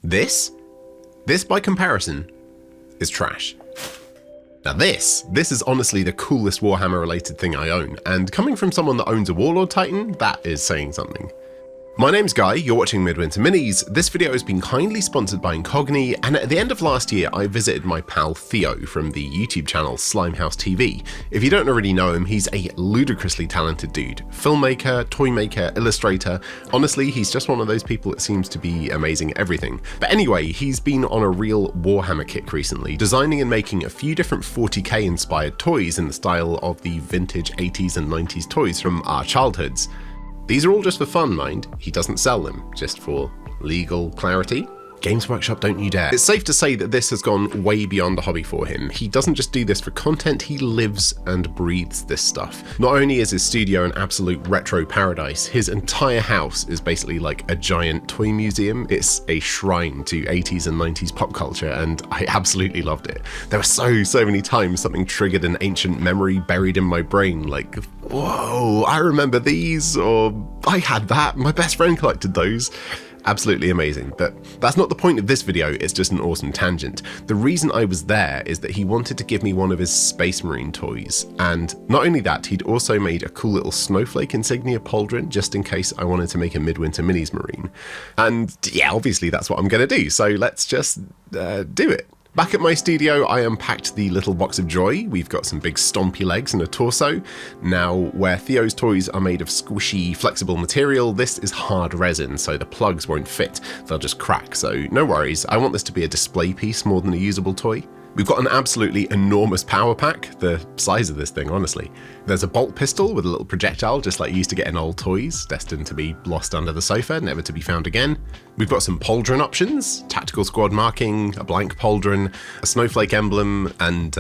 This by comparison is trash. Now this is honestly the coolest Warhammer related thing I own, and coming from someone that owns a Warlord Titan, that is saying something. My name's Guy, you're watching Midwinter Minis. This video has been kindly sponsored by Incogni, and at the end of last year I visited my pal Theo from the YouTube channel Slimehouse TV. If you don't already know him, he's a ludicrously talented dude. Filmmaker, toy maker, illustrator. Honestly, he's just one of those people that seems to be amazing at everything. But anyway, he's been on a real Warhammer kick recently, designing and making a few different 40k inspired toys in the style of the vintage 80s and 90s toys from our childhoods. These are all just for fun, mind. He doesn't sell them, just for legal clarity. Games Workshop, don't you dare. It's safe to say that this has gone way beyond a hobby for him. He doesn't just do this for content, he lives and breathes this stuff. Not only is his studio an absolute retro paradise, his entire house is basically like a giant toy museum. It's a shrine to 80s and 90s pop culture, and I absolutely loved it. There were so many times something triggered an ancient memory buried in my brain, like, whoa, I remember these, or I had that, my best friend collected those. Absolutely amazing, but that's not the point of this video, it's just an awesome tangent. The reason I was there is that he wanted to give me one of his Space Marine toys, and not only that, he'd also made a cool little snowflake insignia pauldron just in case I wanted to make a Midwinter Minis Marine. And yeah, obviously that's what I'm gonna do, so let's just do it. Back at my studio, I unpacked the little box of joy. We've got some big stompy legs and a torso. Now, where Theo's toys are made of squishy, flexible material, this is hard resin, so the plugs won't fit. They'll just crack, so no worries. I want this to be a display piece more than a usable toy. We've got an absolutely enormous power pack, the size of this thing, honestly. There's a bolt pistol with a little projectile, just like you used to get in old toys, destined to be lost under the sofa, never to be found again. We've got some pauldron options, tactical squad marking, a blank pauldron, a snowflake emblem, and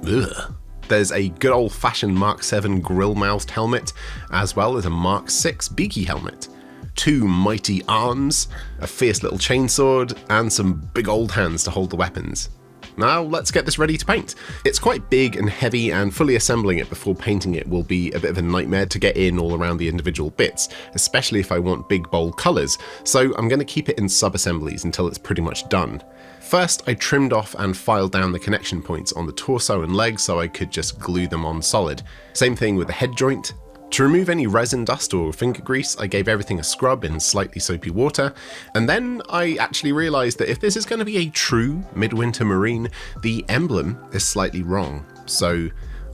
there's a good old-fashioned Mark 7 grill-moused helmet, as well as a Mark 6 beaky helmet. 2 mighty arms, a fierce little chainsword, and some big old hands to hold the weapons. Now let's get this ready to paint. It's quite big and heavy, and fully assembling it before painting it will be a bit of a nightmare to get in all around the individual bits, especially if I want big bold colours, so I'm going to keep it in sub-assemblies until it's pretty much done. First, I trimmed off and filed down the connection points on the torso and legs so I could just glue them on solid. Same thing with the head joint. To remove any resin dust or finger grease, I gave everything a scrub in slightly soapy water, and then I actually realised that if this is going to be a true Midwinter Marine, the emblem is slightly wrong. So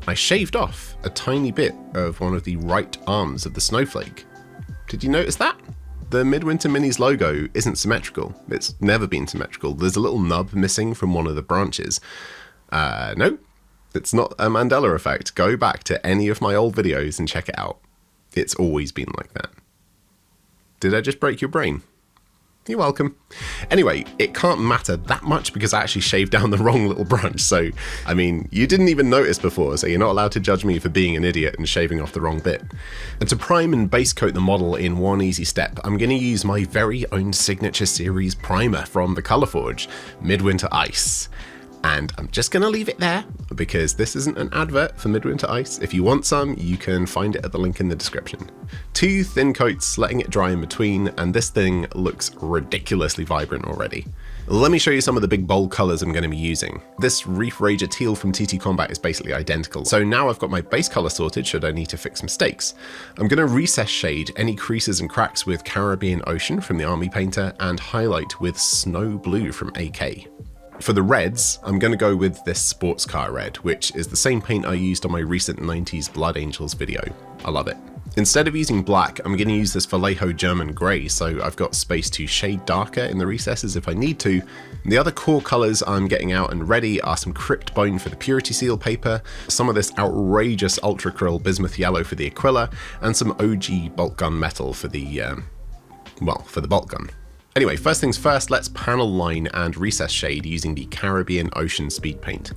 I shaved off a tiny bit of one of the right arms of the snowflake. Did you notice that? The Midwinter Minis logo isn't symmetrical. It's never been symmetrical. There's a little nub missing from one of the branches. No. It's not a Mandela effect. Go back to any of my old videos and check it out. It's always been like that. Did I just break your brain? You're welcome. Anyway, it can't matter that much because I actually shaved down the wrong little branch, so, I mean, you didn't even notice before, so you're not allowed to judge me for being an idiot and shaving off the wrong bit. And to prime and base coat the model in one easy step, I'm going to use my very own signature series primer from the Colour Forge, Midwinter Ice. And I'm just going to leave it there because this isn't an advert for Midwinter Ice. If you want some, you can find it at the link in the description. 2 thin coats, letting it dry in between, and this thing looks ridiculously vibrant already. Let me show you some of the big bold colours I'm going to be using. This Reef Rager teal from TT Combat is basically identical. So now I've got my base colour sorted should I need to fix mistakes. I'm going to recess shade any creases and cracks with Caribbean Ocean from the Army Painter and highlight with Snow Blue from AK. For the reds, I'm going to go with this sports car red, which is the same paint I used on my recent 90s Blood Angels video. I love it. Instead of using black, I'm going to use this Vallejo German grey, so I've got space to shade darker in the recesses if I need to. The other core colours I'm getting out and ready are some Crypt Bone for the Purity Seal paper, some of this outrageous Ultra Krill Bismuth Yellow for the Aquila, and some OG bolt gun metal for the, for the bolt gun. Anyway, first things first, let's panel line and recess shade using the Caribbean Ocean Speed Paint.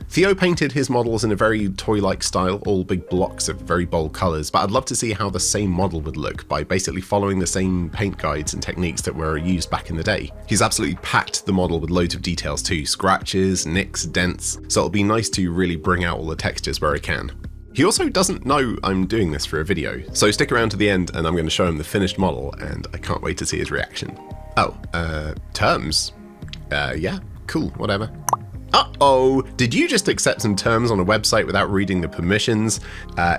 Theo painted his models in a very toy-like style, all big blocks of very bold colours, but I'd love to see how the same model would look by basically following the same paint guides and techniques that were used back in the day. He's absolutely packed the model with loads of details too, scratches, nicks, dents, so it'll be nice to really bring out all the textures where I can. He also doesn't know I'm doing this for a video, so stick around to the end and I'm going to show him the finished model, and I can't wait to see his reaction. Oh, terms? Yeah, cool, whatever. Uh-oh, did you just accept some terms on a website without reading the permissions?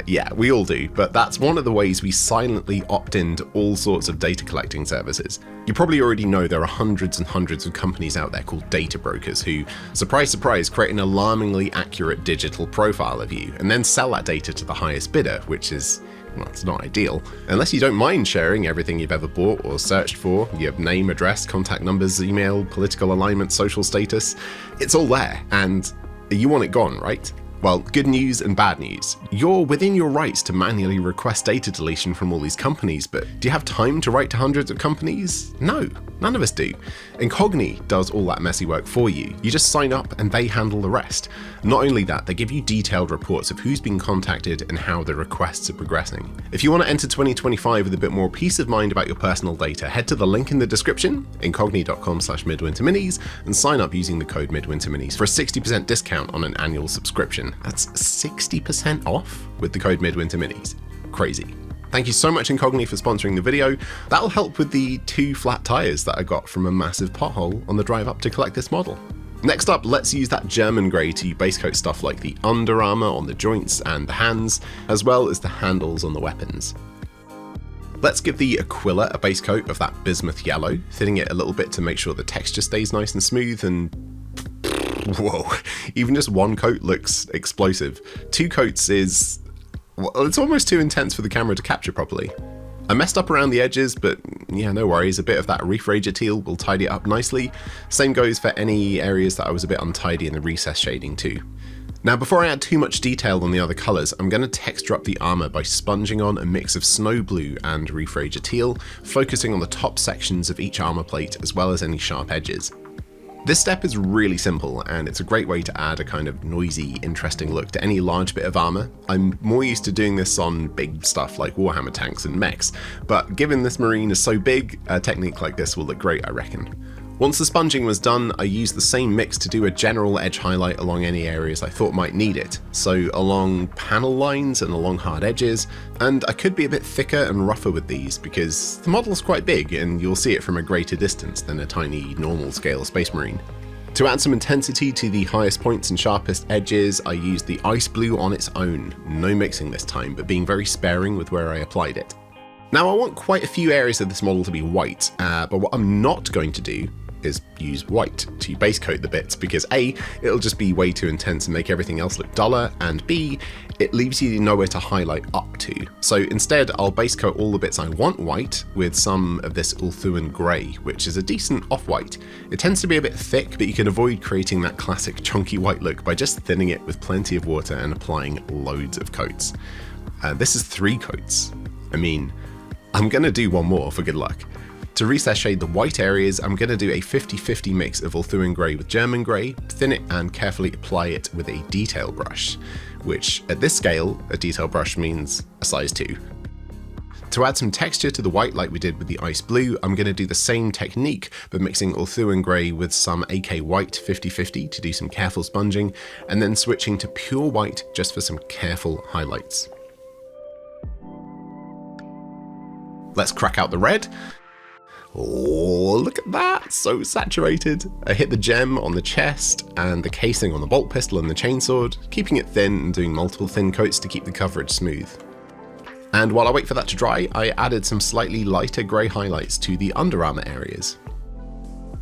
Yeah, we all do, but that's one of the ways we silently opt into all sorts of data collecting services. You probably already know there are hundreds and hundreds of companies out there called data brokers who, surprise surprise, create an alarmingly accurate digital profile of you and then sell that data to the highest bidder, which is, well, it's not ideal. Unless you don't mind sharing everything you've ever bought or searched for, your name, address, contact numbers, email, political alignment, social status, it's all there, and you want it gone, right? Well, good news and bad news. You're within your rights to manually request data deletion from all these companies, but do you have time to write to hundreds of companies? No, none of us do. Incogni does all that messy work for you. You just sign up and they handle the rest. Not only that, they give you detailed reports of who's been contacted and how the requests are progressing. If you want to enter 2025 with a bit more peace of mind about your personal data, head to the link in the description, incogni.com/midwinterminis, and sign up using the code midwinterminis for a 60% discount on an annual subscription. That's 60% off with the code midwinterminis. Crazy. Thank you so much Incogni for sponsoring the video. That'll help with the 2 flat tires that I got from a massive pothole on the drive up to collect this model. Next up, let's use that German grey to base coat stuff like the under armour on the joints and the hands, as well as the handles on the weapons. Let's give the Aquila a base coat of that bismuth yellow, thinning it a little bit to make sure the texture stays nice and smooth, and whoa, even just 1 coat looks explosive. 2 coats is, well, it's almost too intense for the camera to capture properly. I messed up around the edges, but yeah, no worries, a bit of that Reef Rager teal will tidy it up nicely. Same goes for any areas that I was a bit untidy in the recess shading too. Now before I add too much detail on the other colours, I'm going to texture up the armour by sponging on a mix of snow blue and Reef Rager teal, focusing on the top sections of each armour plate as well as any sharp edges. This step is really simple, and it's a great way to add a kind of noisy, interesting look to any large bit of armour. I'm more used to doing this on big stuff like Warhammer tanks and mechs, but given this marine is so big, a technique like this will look great, I reckon. Once the sponging was done, I used the same mix to do a general edge highlight along any areas I thought might need it, so along panel lines and along hard edges, and I could be a bit thicker and rougher with these because the model's quite big and you'll see it from a greater distance than a tiny normal scale Space Marine. To add some intensity to the highest points and sharpest edges, I used the ice blue on its own, no mixing this time, but being very sparing with where I applied it. Now I want quite a few areas of this model to be white, but what I'm not going to do is use white to base coat the bits because A, it'll just be way too intense and make everything else look duller, and B, it leaves you nowhere to highlight up to. So instead I'll base coat all the bits I want white with some of this Ulthuan grey, which is a decent off-white. It tends to be a bit thick, but you can avoid creating that classic chunky white look by just thinning it with plenty of water and applying loads of coats. This is 3 coats. I mean, I'm gonna do 1 more for good luck. To recess shade the white areas, I'm going to do a 50-50 mix of Ulthuan grey with German grey, thin it and carefully apply it with a detail brush, which at this scale, a detail brush means a size 2. To add some texture to the white like we did with the ice blue, I'm going to do the same technique, but mixing Ulthuan grey with some AK white 50-50 to do some careful sponging, and then switching to pure white just for some careful highlights. Let's crack out the red. Oh, look at that, so saturated. I hit the gem on the chest and the casing on the bolt pistol and the chainsword, keeping it thin and doing multiple thin coats to keep the coverage smooth. And while I wait for that to dry, I added some slightly lighter grey highlights to the under armour areas.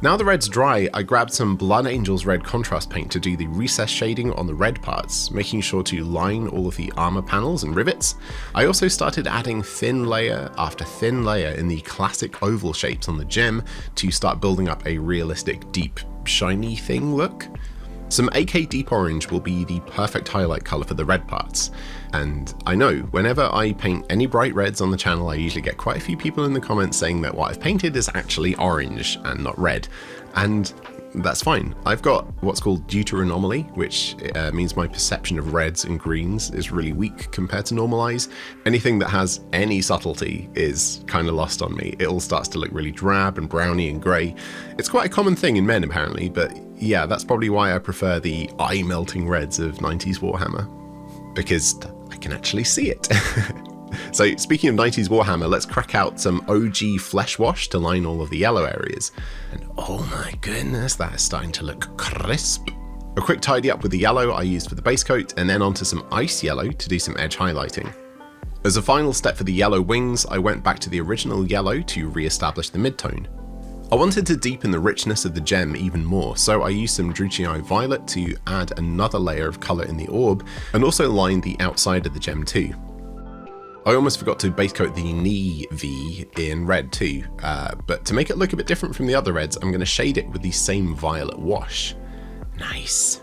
Now the red's dry, I grabbed some Blood Angel's red contrast paint to do the recess shading on the red parts, making sure to line all of the armor panels and rivets. I also started adding thin layer after thin layer in the classic oval shapes on the gem to start building up a realistic deep shiny thing look. Some AK Deep Orange will be the perfect highlight colour for the red parts, and I know whenever I paint any bright reds on the channel I usually get quite a few people in the comments saying that what I've painted is actually orange and not red, and that's fine. I've got what's called deuteranomaly, which means my perception of reds and greens is really weak compared to normal eyes. Anything that has any subtlety is kind of lost on me. It all starts to look really drab and browny and grey. It's quite a common thing in men apparently, but yeah, that's probably why I prefer the eye-melting reds of 90s Warhammer. Because I can actually see it. So speaking of 90s Warhammer, let's crack out some OG flesh wash to line all of the yellow areas. And oh my goodness, that is starting to look crisp. A quick tidy up with the yellow I used for the base coat, and then onto some ice yellow to do some edge highlighting. As a final step for the yellow wings, I went back to the original yellow to re-establish the midtone. I wanted to deepen the richness of the gem even more, so I used some Druchii Violet to add another layer of colour in the orb, and also line the outside of the gem too. I almost forgot to base coat the knee V in red too, but to make it look a bit different from the other reds, I'm going to shade it with the same violet wash. Nice.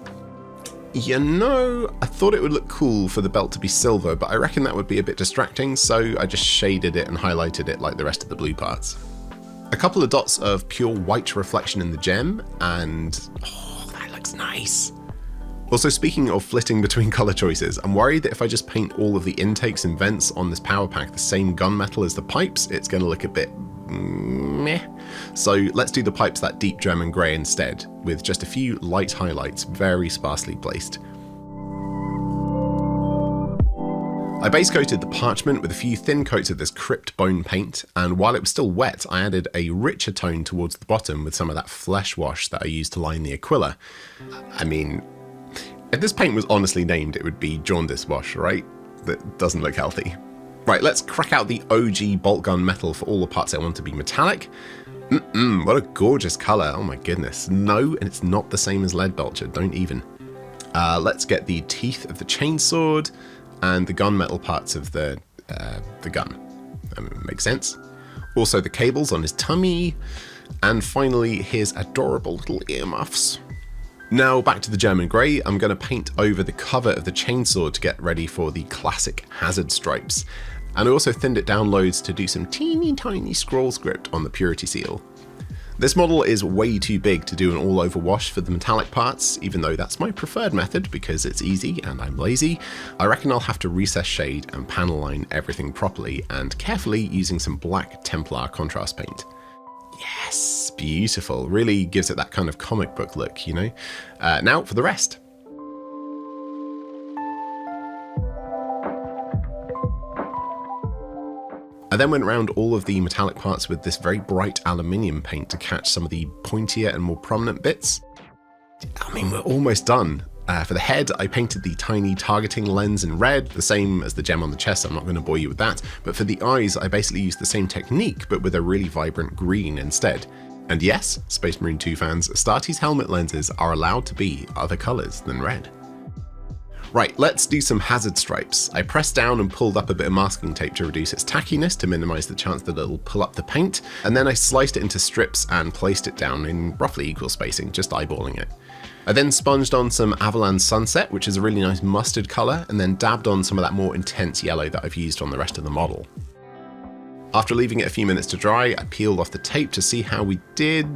You know, I thought it would look cool for the belt to be silver, but I reckon that would be a bit distracting, so I just shaded it and highlighted it like the rest of the blue parts. A couple of dots of pure white reflection in the gem, and oh, that looks nice. Also, speaking of flitting between colour choices, I'm worried that if I just paint all of the intakes and vents on this power pack the same gunmetal as the pipes, it's going to look a bit meh. So let's do the pipes that deep German grey instead, with just a few light highlights very sparsely placed. I base coated the parchment with a few thin coats of this crypt bone paint, and while it was still wet, I added a richer tone towards the bottom with some of that flesh wash that I used to line the Aquila. I mean, if this paint was honestly named, it would be jaundice wash, right? That doesn't look healthy. Right, let's crack out the OG bolt gun metal for all the parts I want to be metallic. What a gorgeous colour, oh my goodness. No, and it's not the same as lead belcher, don't even. Let's get the teeth of the chainsword and the gunmetal parts of the gun. Makes sense. Also the cables on his tummy, and finally his adorable little earmuffs. Now back to the German grey, I'm going to paint over the cover of the chainsword to get ready for the classic hazard stripes. And I also thinned it down loads to do some teeny tiny scroll script on the purity seal. This model is way too big to do an all over wash for the metallic parts, even though that's my preferred method because it's easy and I'm lazy. I reckon I'll have to recess shade and panel line everything properly and carefully using some black Templar contrast paint. Yes, beautiful. Really gives it that kind of comic book look, you know? Now for the rest. I then went around all of the metallic parts with this very bright aluminium paint to catch some of the pointier and more prominent bits. I mean, we're almost done. For the head, I painted the tiny targeting lens in red, the same as the gem on the chest, so I'm not going to bore you with that. But for the eyes, I basically used the same technique, but with a really vibrant green instead. And yes, Space Marine 2 fans, Astartes helmet lenses are allowed to be other colours than red. Right, let's do some hazard stripes. I pressed down and pulled up a bit of masking tape to reduce its tackiness to minimise the chance that it'll pull up the paint, and then I sliced it into strips and placed it down in roughly equal spacing, just eyeballing it. I then sponged on some Avalan Sunset, which is a really nice mustard colour, and then dabbed on some of that more intense yellow that I've used on the rest of the model. After leaving it a few minutes to dry, I peeled off the tape to see how we did.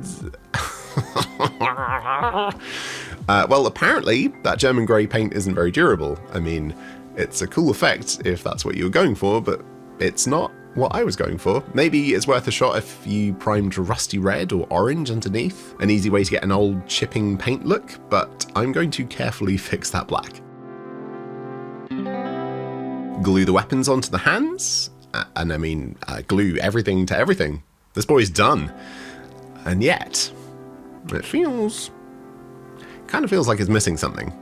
Well, apparently that German grey paint isn't very durable. I mean, it's a cool effect if that's what you were going for, but it's not what I was going for. Maybe it's worth a shot if you primed rusty red or orange underneath. An easy way to get an old chipping paint look, but I'm going to carefully fix that black. Glue the weapons onto the hands, and I mean, glue everything to everything. This boy's done. And yet, it kind of feels like it's missing something.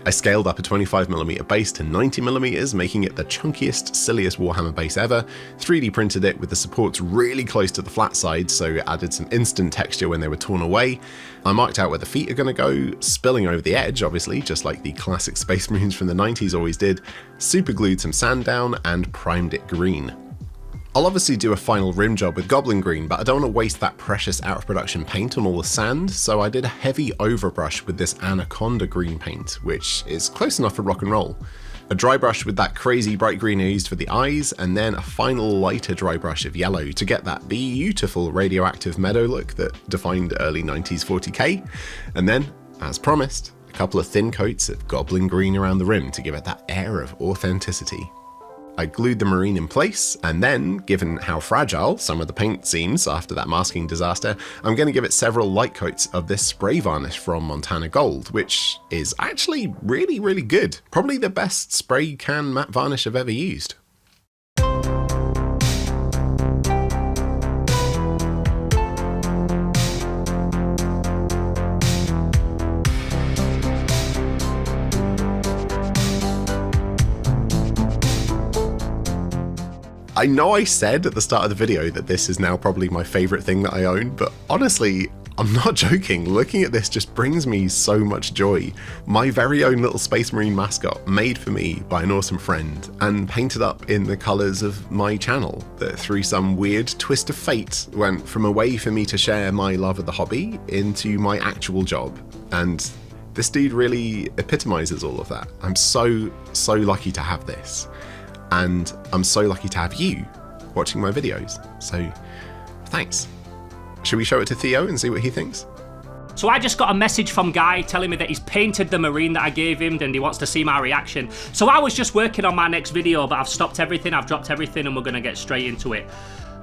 I scaled up a 25mm base to 90mm, making it the chunkiest, silliest Warhammer base ever, 3D printed it with the supports really close to the flat side, so it added some instant texture when they were torn away. I marked out where the feet are going to go, spilling over the edge, obviously, just like the classic Space Marines from the 90s always did, super glued some sand down, and primed it green. I'll obviously do a final rim job with Goblin Green, but I don't want to waste that precious out of production paint on all the sand, so I did a heavy overbrush with this Anaconda Green paint, which is close enough for rock and roll. A dry brush with that crazy bright green I used for the eyes, and then a final lighter dry brush of yellow to get that beautiful radioactive meadow look that defined early 90s 40k. And then, as promised, a couple of thin coats of Goblin Green around the rim to give it that air of authenticity. I glued the marine in place, and then, given how fragile some of the paint seems after that masking disaster, I'm going to give it several light coats of this spray varnish from Montana Gold, which is actually really, really good. Probably the best spray can matte varnish I've ever used. I know I said at the start of the video that this is now probably my favourite thing that I own, but honestly, I'm not joking. Looking at this just brings me so much joy. My very own little Space Marine mascot, made for me by an awesome friend, and painted up in the colours of my channel, that through some weird twist of fate went from a way for me to share my love of the hobby into my actual job. And this dude really epitomises all of that. I'm so lucky to have this. And I'm so lucky to have you watching my videos. So thanks. Should we show it to Theo and see what he thinks? So I just got a message from Guy telling me that he's painted the marine that I gave him and he wants to see my reaction. So I was just working on my next video, but I've stopped everything, I've dropped everything, and we're gonna get straight into it.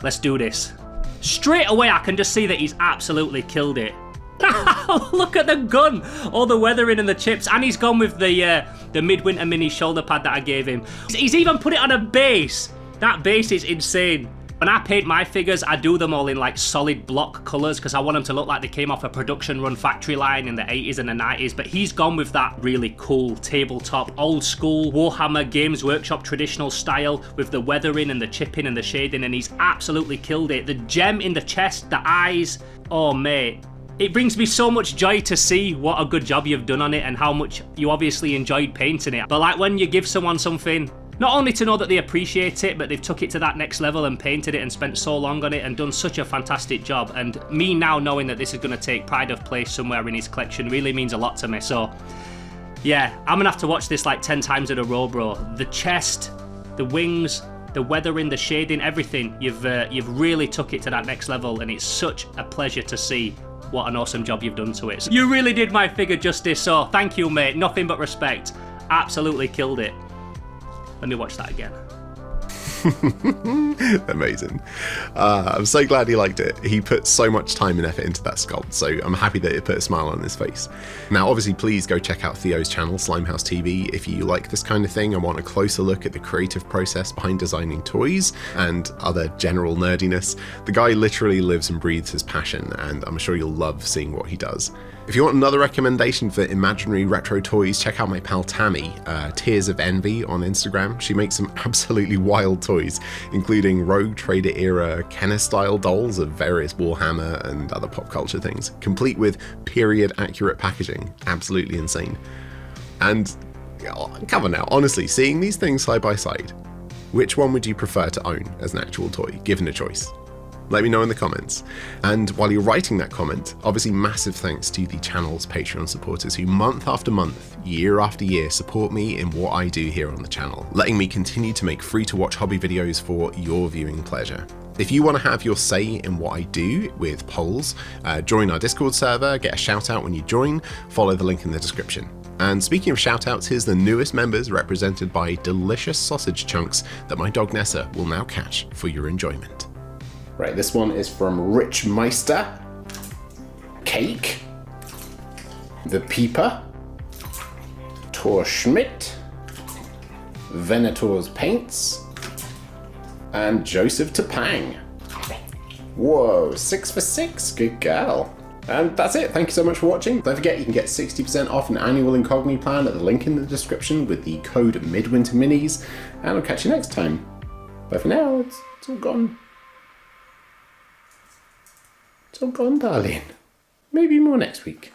Let's do this. Straight away I can just see that he's absolutely killed it. Look at the gun, all the weathering and the chips, and he's gone with the Midwinter Mini shoulder pad that I gave him. He's even put it on a base. That base is insane. When I paint my figures, I do them all in like solid block colours because I want them to look like they came off a production run factory line in the 80s and the 90s, but he's gone with that really cool tabletop, old school Warhammer Games Workshop traditional style with the weathering and the chipping and the shading, and he's absolutely killed it. The gem in the chest, the eyes, oh mate. It brings me so much joy to see what a good job you've done on it and how much you obviously enjoyed painting it. But like when you give someone something, not only to know that they appreciate it, but they've took it to that next level and painted it and spent so long on it and done such a fantastic job. And me now knowing that this is going to take pride of place somewhere in his collection really means a lot to me. So yeah, I'm going to have to watch this like 10 times in a row, bro. The chest, the wings, the weathering, the shading, everything. You've really took it to that next level, and it's such a pleasure to see what an awesome job you've done to it. So you really did my figure justice, so thank you, mate. Nothing but respect. Absolutely killed it. Let me watch that again. Amazing. I'm so glad he liked it. He put so much time and effort into that sculpt, so I'm happy that it put a smile on his face. Now, obviously, please go check out Theo's channel, Slimehouse TV, if you like this kind of thing and want a closer look at the creative process behind designing toys and other general nerdiness. The guy literally lives and breathes his passion, and I'm sure you'll love seeing what he does. If you want another recommendation for imaginary retro toys, check out my pal Tammy, Tears of Envy on Instagram. She makes some absolutely wild toys, including Rogue Trader era Kenner-style dolls of various Warhammer and other pop culture things, complete with period-accurate packaging. Absolutely insane. And come on now, honestly, seeing these things side by side, which one would you prefer to own as an actual toy, given a choice? Let me know in the comments. And while you're writing that comment, obviously massive thanks to the channel's Patreon supporters who month after month, year after year, support me in what I do here on the channel, letting me continue to make free to watch hobby videos for your viewing pleasure. If you want to have your say in what I do with polls, join our Discord server, get a shout out when you join, follow the link in the description. And speaking of shoutouts, here's the newest members represented by delicious sausage chunks that my dog Nessa will now catch for your enjoyment. Right, this one is from Rich Meister, Cake, The Peeper, Tor Schmidt, Venator's Paints, and Joseph Topang. Whoa, 6 for 6, good girl. And that's it, thank you so much for watching. Don't forget you can get 60% off an annual Incogni plan at the link in the description with the code MidwinterMinis, and I'll catch you next time. But for now, it's all gone. It's all gone, darling. Maybe more next week.